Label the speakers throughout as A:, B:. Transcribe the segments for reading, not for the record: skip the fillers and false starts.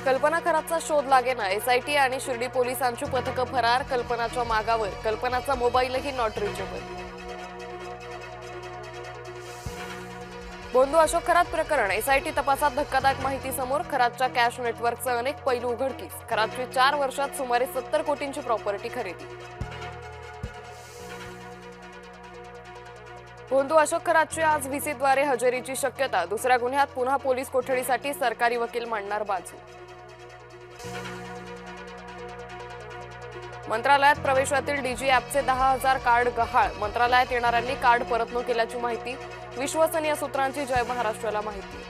A: कल्पना खरातचा शोध लागेना, एसआयटी आणि शिर्डी पोलिसांची पथकं फरार, कल्पनाच्या मागावर, कल्पनाचा मोबाईलही नॉट रिचेबल। बोंधू अशोक खरात प्रकरण, एसआयटी तपासात धक्कादायक माहिती समोर, खरातच्या कॅश नेटवर्कचे अनेक पैलू उघडकीस, खरातची 4 वर्षात सुमारे 70 कोटींची प्रॉपर्टी खरेदी। बोंधू अशोक खरातची आज व्हीसीद्वारे हजेरीची शक्यता, दुसऱ्या गुन्ह्यात पुन्हा पोलीस कोठडीसाठी सरकारी वकील मांडणार बाजू। मंत्रालयात प्रवेशातील डीजी ॲपचे 10,000 कार्ड गहाळ, मंत्रालयात येणाऱ्यांनी कार्ड परत न केल्याची माहिती, विश्वसनीय सूत्रांची जय महाराष्ट्राला माहिती।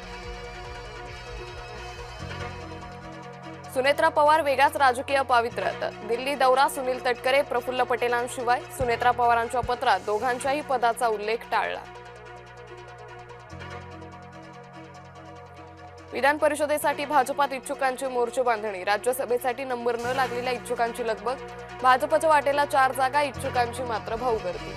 A: सुनेत्रा पवार वेगळ्याच राजकीय पावित्र्यात, दिल्ली दौरा, सुनील तटकरे, प्रफुल्ल पटेलांशिवाय, सुनेत्रा पवारांच्या पत्रात दोघांच्याही पदाचा उल्लेख टाळला। विधान परिषदेसाठी भाजपात इच्छुकांची मोर्चे बांधणी, राज्यसभेसाठी नंबर न लागलेल्या इच्छुकांची लगबग, भाजपच्या वाटेला 4 जागा, इच्छुकांची मात्र भाऊगर्दी।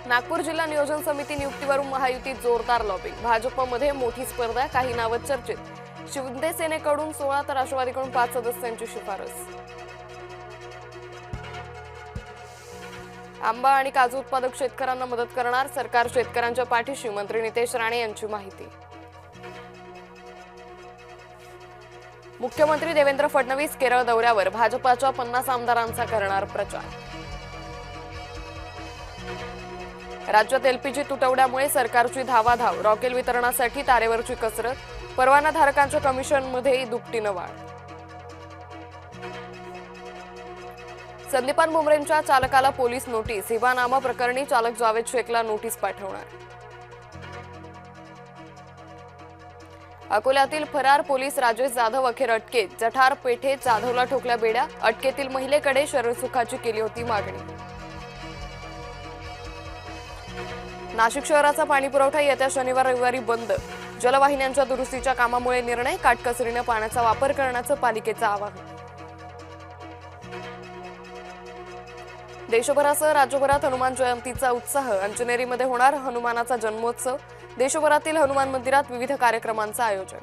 A: नागपूर जिल्हा नियोजन समिती नियुक्तीवरून महायुतीत जोरदार लॉबिंग, भाजपमध्ये मोठी स्पर्धा, काही नावं चर्चेत, शिंदे सेनेकडून 16 तर राष्ट्रवादीकडून 5 सदस्यांची शिफारस। आंबा आणि काजू उत्पादक शेतकऱ्यांना मदत करणार सरकार, शेतकऱ्यांच्या पाठीशी, मंत्री नितेश राणे यांची माहिती। मुख्यमंत्री देवेंद्र फडणवीस केरळ दौऱ्यावर, भाजपाच्या 50 आमदारांचा करणार प्रचार। राज्यात एलपीजी तुटवड्यामुळे सरकारची धावाधाव, रॉकेल वितरणासाठी तारेवरची कसरत, परवानाधारकांच्या कमिशनमध्ये दुपटीनं वाढ। संदीपान बुमरेंच्या चालकाला पोलीस नोटीस, हिबानामा प्रकरणी चालक जावेद शेखला नोटीस पाठवणार। अकोल्यातील फरार पोलीस राजेश जाधव अखेर अटकेत, जठार पेठेत जाधवला ठोकल्या बेड्या, अटकेतील महिलेकडे शरीरसुखाची केली होती मागणी। नाशिक शहराचा पाणीपुरवठा येत्या शनिवार रविवारी बंद, जलवाहिन्यांच्या दुरुस्तीच्या कामामुळे निर्णय, काटकसरीने पाण्याचा वापर करण्याचं पालिकेचं आवाहन। देशभरासह राज्यभरात हनुमान जयंतीचा उत्साह, अंजनेरीमध्ये होणार हनुमानाचा जन्मोत्सव, देशभरातील हनुमान मंदिरात विविध कार्यक्रमांचं आयोजन।